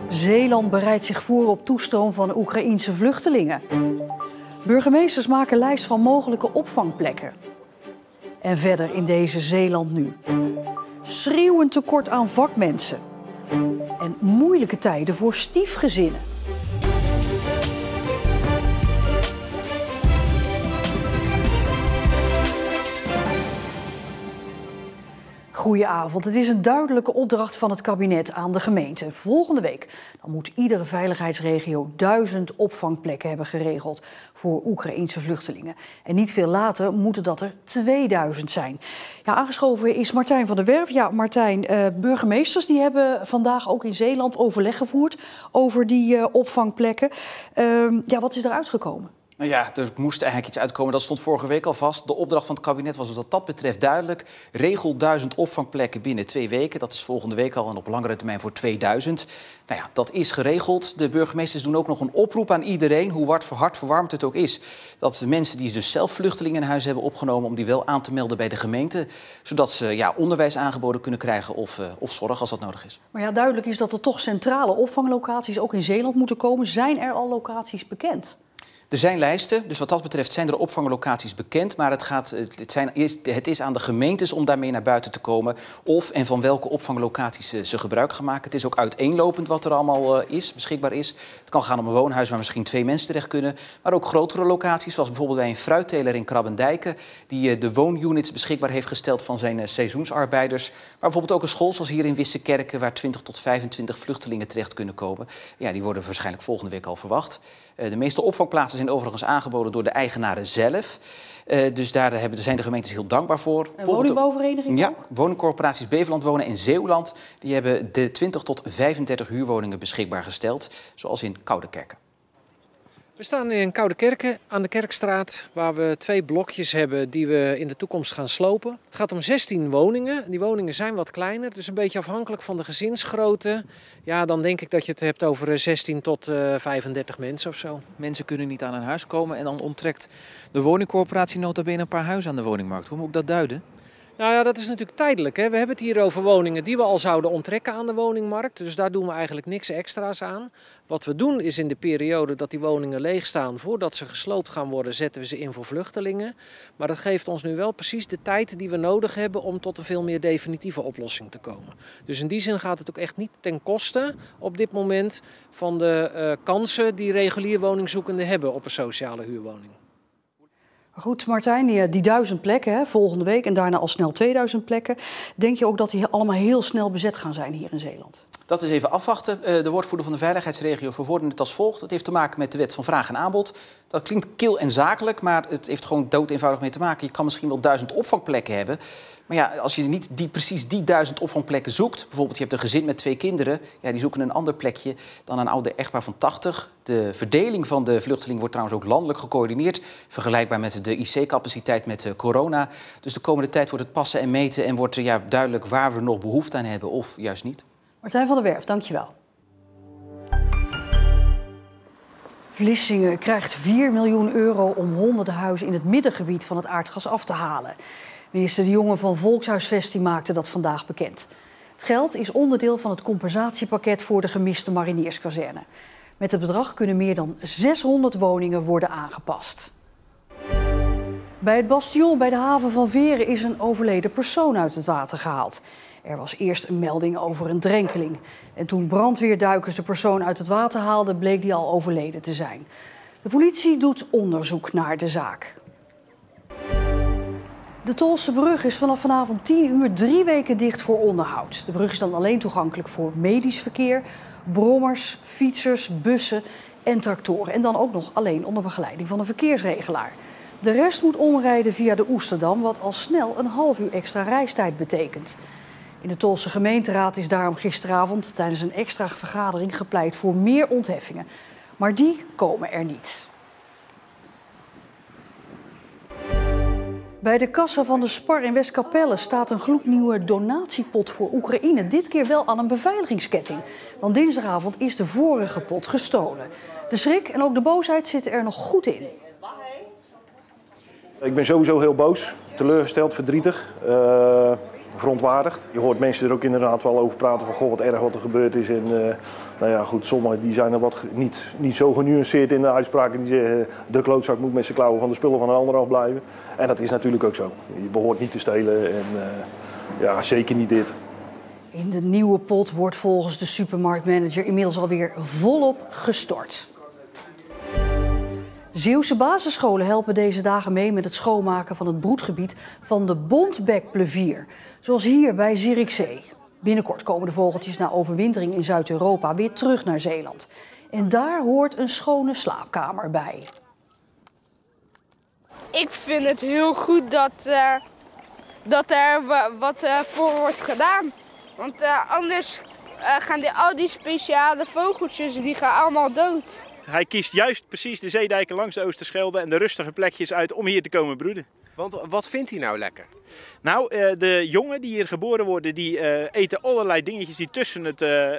Zeeland bereidt zich voor op toestroom van Oekraïense vluchtelingen. Burgemeesters maken lijst van mogelijke opvangplekken. En verder in deze Zeeland nu. Schreeuwend tekort aan vakmensen. En moeilijke tijden voor stiefgezinnen. Goedenavond. Het is een duidelijke opdracht van het kabinet aan de gemeente. Volgende week dan moet iedere veiligheidsregio 1000 opvangplekken hebben geregeld voor Oekraïense vluchtelingen. En niet veel later moeten dat er 2000 zijn. Ja, aangeschoven is Martijn van der Werf. Ja, Martijn, burgemeesters die hebben vandaag ook in Zeeland overleg gevoerd over die opvangplekken. Wat is eruit gekomen? Nou ja, er moest eigenlijk iets uitkomen. Dat stond vorige week al vast. De opdracht van het kabinet was wat dat betreft duidelijk. Regel 1000 opvangplekken binnen 2 weken. Dat is volgende week al en op langere termijn voor 2000. Nou ja, dat is geregeld. De burgemeesters doen ook nog een oproep aan iedereen, hoe hartverwarmend het ook is, dat mensen die dus zelf vluchtelingen in huis hebben opgenomen, om die wel aan te melden bij de gemeente, zodat ze onderwijs aangeboden kunnen krijgen of zorg als dat nodig is. Maar ja, duidelijk is dat er toch centrale opvanglocaties ook in Zeeland moeten komen. Zijn er al locaties bekend? Er zijn lijsten, dus wat dat betreft zijn er opvanglocaties bekend. Maar het is aan de gemeentes om daarmee naar buiten te komen. Of en van welke opvanglocaties ze gebruik gaan maken. Het is ook uiteenlopend wat er allemaal beschikbaar is. Het kan gaan om een woonhuis waar misschien 2 mensen terecht kunnen. Maar ook grotere locaties, zoals bijvoorbeeld bij een fruitteler in Krabbendijken, die de woonunits beschikbaar heeft gesteld van zijn seizoensarbeiders. Maar bijvoorbeeld ook een school zoals hier in Wissekerke, waar 20 tot 25 vluchtelingen terecht kunnen komen. Ja, die worden waarschijnlijk volgende week al verwacht. De meeste opvangplaatsen zijn overigens aangeboden door de eigenaren zelf. Dus daar zijn de gemeentes heel dankbaar voor. En woningbouwverenigingen? Ja, woningcorporaties Beveland Wonen en Zeeuwland, die hebben de 20 tot 35 huurwoningen beschikbaar gesteld, zoals in Koudekerke. We staan in Koudekerke aan de Kerkstraat, waar we 2 blokjes hebben die we in de toekomst gaan slopen. Het gaat om 16 woningen. Die woningen zijn wat kleiner, dus een beetje afhankelijk van de gezinsgrootte. Ja, dan denk ik dat je het hebt over 16 tot 35 mensen of zo. Mensen kunnen niet aan een huis komen en dan onttrekt de woningcorporatie nota bene een paar huizen aan de woningmarkt. Hoe moet ik dat duiden? Nou ja, dat is natuurlijk tijdelijk, hè. We hebben het hier over woningen die we al zouden onttrekken aan de woningmarkt. Dus daar doen we eigenlijk niks extra's aan. Wat we doen is in de periode dat die woningen leeg staan, voordat ze gesloopt gaan worden, zetten we ze in voor vluchtelingen. Maar dat geeft ons nu wel precies de tijd die we nodig hebben om tot een veel meer definitieve oplossing te komen. Dus in die zin gaat het ook echt niet ten koste op dit moment van de kansen die regulier woningzoekenden hebben op een sociale huurwoning. Goed, Martijn, die 1000 plekken volgende week en daarna al snel 2000 plekken. Denk je ook dat die allemaal heel snel bezet gaan zijn hier in Zeeland? Dat is even afwachten. De woordvoerder van de veiligheidsregio verwoordde het als volgt. Het heeft te maken met de wet van vraag en aanbod. Dat klinkt kil en zakelijk, maar het heeft gewoon doodeenvoudig mee te maken. Je kan misschien wel 1000 opvangplekken hebben. Maar ja, als je niet precies die 1000 opvangplekken zoekt, bijvoorbeeld je hebt een gezin met 2 kinderen, ja, die zoeken een ander plekje dan een oude echtpaar van 80. De verdeling van de vluchtelingen wordt trouwens ook landelijk gecoördineerd, vergelijkbaar met de IC-capaciteit met corona. Dus de komende tijd wordt het passen en meten en wordt duidelijk waar we nog behoefte aan hebben of juist niet. Martijn van der Werf, dankjewel. Vlissingen krijgt 4 miljoen euro om honderden huizen in het middengebied van het aardgas af te halen. Minister De Jonge van Volkshuisvesting maakte dat vandaag bekend. Het geld is onderdeel van het compensatiepakket voor de gemiste marinierskazerne. Met het bedrag kunnen meer dan 600 woningen worden aangepast. Bij het bastion bij de haven van Veren is een overleden persoon uit het water gehaald. Er was eerst een melding over een drenkeling. En toen brandweerduikers de persoon uit het water haalden, bleek die al overleden te zijn. De politie doet onderzoek naar de zaak. De Tolse brug is vanaf vanavond 10 uur 3 weken dicht voor onderhoud. De brug is dan alleen toegankelijk voor medisch verkeer, brommers, fietsers, bussen en tractoren. En dan ook nog alleen onder begeleiding van een verkeersregelaar. De rest moet omrijden via de Oesterdam, wat al snel een half uur extra reistijd betekent. In de Tolse gemeenteraad is daarom gisteravond tijdens een extra vergadering gepleit voor meer ontheffingen. Maar die komen er niet. Bij de kassa van de Spar in Westkapelle staat een gloednieuwe donatiepot voor Oekraïne. Dit keer wel aan een beveiligingsketting. Want dinsdagavond is de vorige pot gestolen. De schrik en ook de boosheid zitten er nog goed in. Ik ben sowieso heel boos, teleurgesteld, verdrietig. verontwaardigd. Je hoort mensen er ook inderdaad wel over praten van goh, wat erg wat er gebeurd is. En nou ja, goed, sommigen die zijn er wat niet zo genuanceerd in de uitspraken. Die zeggen de klootzak moet met zijn klauwen van de spullen van een ander afblijven. En dat is natuurlijk ook zo. Je behoort niet te stelen en ja, zeker niet dit. In de nieuwe pot wordt volgens de supermarktmanager inmiddels alweer volop gestort. Zeeuwse basisscholen helpen deze dagen mee met het schoonmaken van het broedgebied van de bontbekplevier. Zoals hier bij Zierikzee. Binnenkort komen de vogeltjes na overwintering in Zuid-Europa weer terug naar Zeeland. En daar hoort een schone slaapkamer bij. Ik vind het heel goed dat er wat voor wordt gedaan. Want anders gaan al die speciale vogeltjes die gaan allemaal dood. Hij kiest juist precies de zeedijken langs de Oosterschelde en de rustige plekjes uit om hier te komen broeden. Want wat vindt hij nou lekker? Nou, de jongen die hier geboren worden, die eten allerlei dingetjes die tussen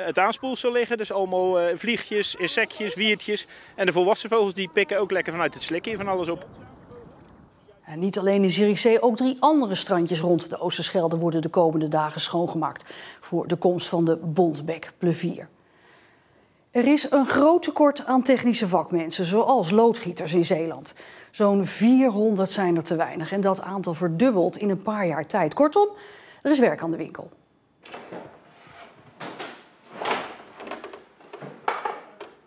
het aanspoelsel liggen. Dus allemaal vliegjes, insectjes, wiertjes. En de volwassen vogels die pikken ook lekker vanuit het slik hier van alles op. En niet alleen in Zierikzee, ook 3 andere strandjes rond de Oosterschelde worden de komende dagen schoongemaakt voor de komst van de bontbekplevier. Er is een groot tekort aan technische vakmensen, zoals loodgieters in Zeeland. Zo'n 400 zijn er te weinig en dat aantal verdubbelt in een paar jaar tijd. Kortom, er is werk aan de winkel.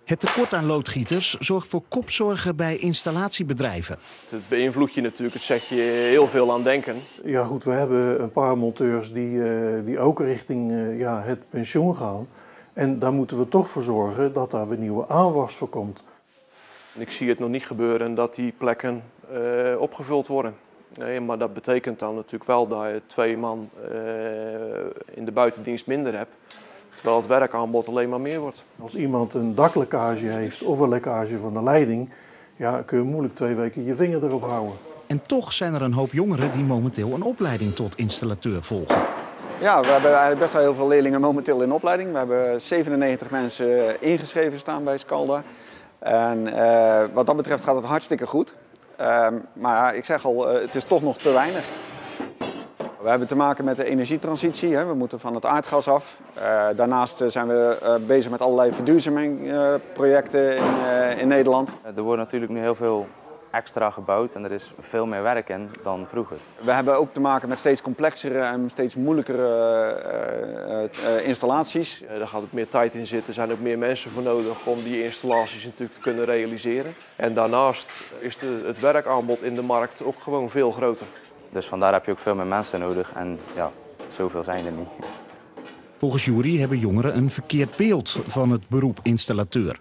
Het tekort aan loodgieters zorgt voor kopzorgen bij installatiebedrijven. Het beïnvloedt je natuurlijk, het zet je heel veel aan denken. Ja goed, we hebben een paar monteurs die ook richting het pensioen gaan. En daar moeten we toch voor zorgen dat daar weer nieuwe aanwas voor komt. Ik zie het nog niet gebeuren dat die plekken opgevuld worden. Nee, maar dat betekent dan natuurlijk wel dat je 2 man in de buitendienst minder hebt. Terwijl het werkaanbod alleen maar meer wordt. Als iemand een daklekkage heeft of een lekkage van de leiding, ja, kun je moeilijk 2 weken je vinger erop houden. En toch zijn er een hoop jongeren die momenteel een opleiding tot installateur volgen. Ja, we hebben eigenlijk best wel heel veel leerlingen momenteel in opleiding. We hebben 97 mensen ingeschreven staan bij Scalda. En wat dat betreft gaat het hartstikke goed. Maar ik zeg al, het is toch nog te weinig. We hebben te maken met de energietransitie. Hè. We moeten van het aardgas af. Daarnaast zijn we bezig met allerlei verduurzamingsprojecten in Nederland. Er wordt natuurlijk nu heel veel extra gebouwd en er is veel meer werk in dan vroeger. We hebben ook te maken met steeds complexere en steeds moeilijkere installaties. Daar gaat ook meer tijd in zitten, er zijn ook meer mensen voor nodig om die installaties natuurlijk te kunnen realiseren. En daarnaast is het werkaanbod in de markt ook gewoon veel groter. Dus vandaar heb je ook veel meer mensen nodig en ja, zoveel zijn er niet. Volgens Jury hebben jongeren een verkeerd beeld van het beroep installateur.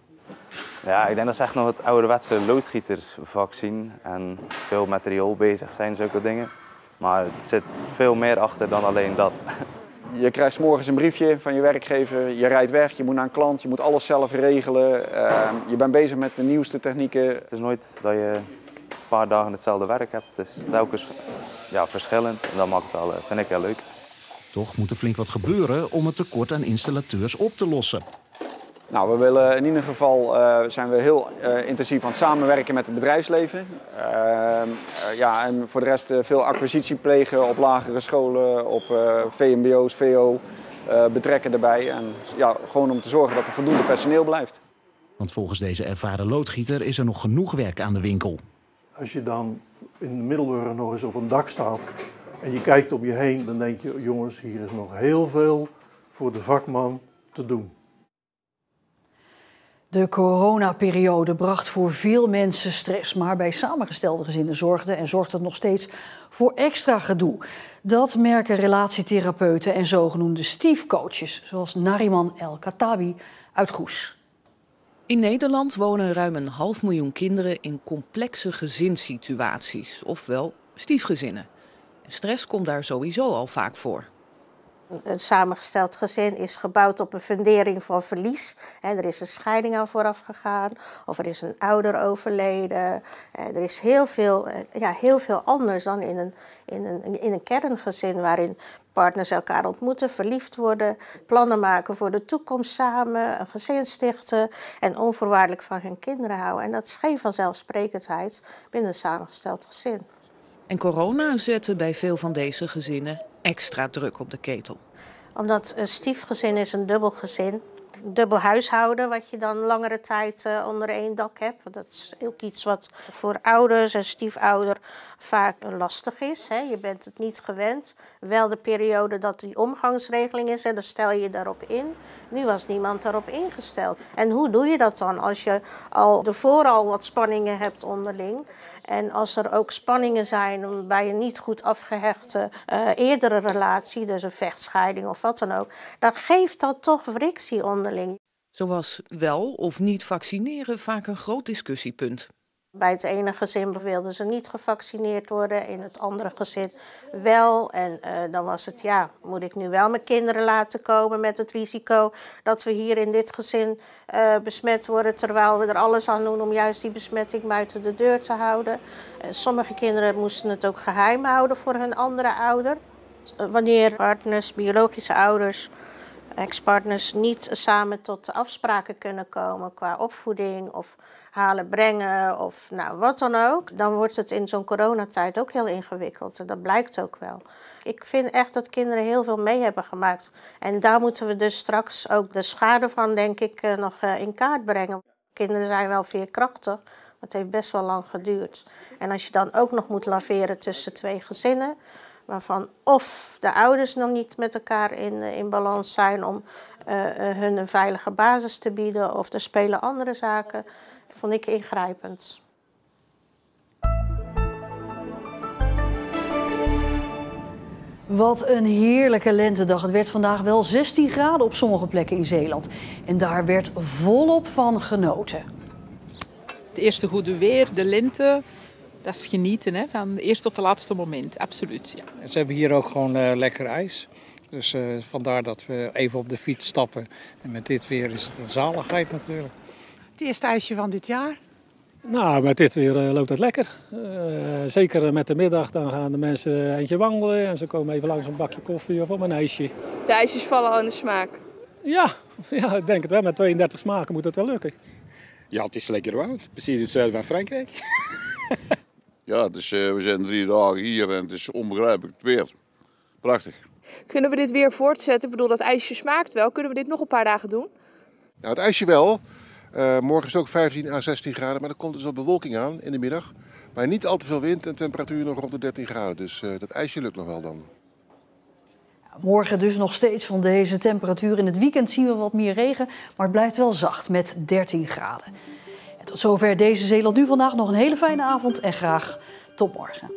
Ja, ik denk dat ze echt nog het ouderwetse loodgietervak zien en veel met riool bezig zijn, zulke dingen. Maar het zit veel meer achter dan alleen dat. Je krijgt 's morgens een briefje van je werkgever, je rijdt weg, je moet naar een klant, je moet alles zelf regelen. Je bent bezig met de nieuwste technieken. Het is nooit dat je een paar dagen hetzelfde werk hebt. Het is telkens verschillend en dat maakt het wel, vind ik heel leuk. Toch moet er flink wat gebeuren om het tekort aan installateurs op te lossen. Nou, we willen in ieder geval zijn we heel intensief aan het samenwerken met het bedrijfsleven. En voor de rest veel acquisitie plegen op lagere scholen, op VMBO's, VO, betrekken erbij. En ja, gewoon om te zorgen dat er voldoende personeel blijft. Want volgens deze ervaren loodgieter is er nog genoeg werk aan de winkel. Als je dan in Middelburg nog eens op een dak staat en je kijkt om je heen, dan denk je, jongens, hier is nog heel veel voor de vakman te doen. De coronaperiode bracht voor veel mensen stress, maar bij samengestelde gezinnen zorgt het nog steeds voor extra gedoe. Dat merken relatietherapeuten en zogenoemde stiefcoaches, zoals Nariman El Khattabi uit Goes. In Nederland wonen ruim 500.000 kinderen in complexe gezinssituaties, ofwel stiefgezinnen. Stress komt daar sowieso al vaak voor. Een samengesteld gezin is gebouwd op een fundering van verlies. Er is een scheiding aan vooraf gegaan, of er is een ouder overleden. Er is heel veel anders dan in een kerngezin waarin partners elkaar ontmoeten, verliefd worden, plannen maken voor de toekomst samen, een gezin stichten en onvoorwaardelijk van hun kinderen houden. En dat is geen vanzelfsprekendheid binnen een samengesteld gezin. En corona zette bij veel van deze gezinnen extra druk op de ketel. Omdat een stiefgezin is een dubbel gezin. Dubbel huishouden, wat je dan langere tijd onder één dak hebt. Dat is ook iets wat voor ouders en stiefouder vaak lastig is. Hè. Je bent het niet gewend. Wel de periode dat die omgangsregeling is, hè, dan stel je daarop in. Nu was niemand daarop ingesteld. En hoe doe je dat dan als je ervoor al wat spanningen hebt onderling? En als er ook spanningen zijn bij een niet goed afgehechte eerdere relatie, dus een vechtscheiding of wat dan ook, dan geeft dat toch frictie onderling. Zo was wel of niet vaccineren vaak een groot discussiepunt. Bij het ene gezin wilden ze niet gevaccineerd worden, in het andere gezin wel. En dan was het, ja, moet ik nu wel mijn kinderen laten komen met het risico dat we hier in dit gezin besmet worden, terwijl we er alles aan doen om juist die besmetting buiten de deur te houden. Sommige kinderen moesten het ook geheim houden voor hun andere ouder. Wanneer partners, biologische ouders, ex-partners niet samen tot afspraken kunnen komen qua opvoeding of halen, brengen of nou, wat dan ook, dan wordt het in zo'n coronatijd ook heel ingewikkeld. En dat blijkt ook wel. Ik vind echt dat kinderen heel veel mee hebben gemaakt. En daar moeten we dus straks ook de schade van, denk ik, nog in kaart brengen. Kinderen zijn wel veerkrachtig, maar het heeft best wel lang geduurd. En als je dan ook nog moet laveren tussen twee gezinnen, waarvan of de ouders nog niet met elkaar in balans zijn om hun een veilige basis te bieden, of er spelen andere zaken, vond ik ingrijpend. Wat een heerlijke lentedag. Het werd vandaag wel 16 graden op sommige plekken in Zeeland. En daar werd volop van genoten. Het eerste goede weer, de lente, dat is genieten, hè? Van het eerste tot het laatste moment, absoluut. Ja. En ze hebben hier ook gewoon lekker ijs. Dus vandaar dat we even op de fiets stappen. En met dit weer is het een zaligheid natuurlijk. Het eerste ijsje van dit jaar. Nou, met dit weer loopt het lekker. Zeker met de middag, dan gaan de mensen eentje wandelen en ze komen even langs een bakje koffie of om een ijsje. De ijsjes vallen aan de smaak. Ja, ik denk het wel. Met 32 smaken moet het wel lukken. Ja, het is lekker warm. Precies het zuiden van Frankrijk. Ja, dus, we zijn 3 dagen hier en het is onbegrijpelijk het weer. Prachtig. Kunnen we dit weer voortzetten? Ik bedoel, dat ijsje smaakt wel. Kunnen we dit nog een paar dagen doen? Nou, het ijsje wel. Morgen is het ook 15 à 16 graden, maar er komt dus wat bewolking aan in de middag. Maar niet al te veel wind en temperatuur nog rond de 13 graden. Dus dat ijsje lukt nog wel dan. Morgen dus nog steeds van deze temperatuur. In het weekend zien we wat meer regen, maar het blijft wel zacht met 13 graden. En tot zover deze Zeeland Nu vandaag. Nog een hele fijne avond en graag tot morgen.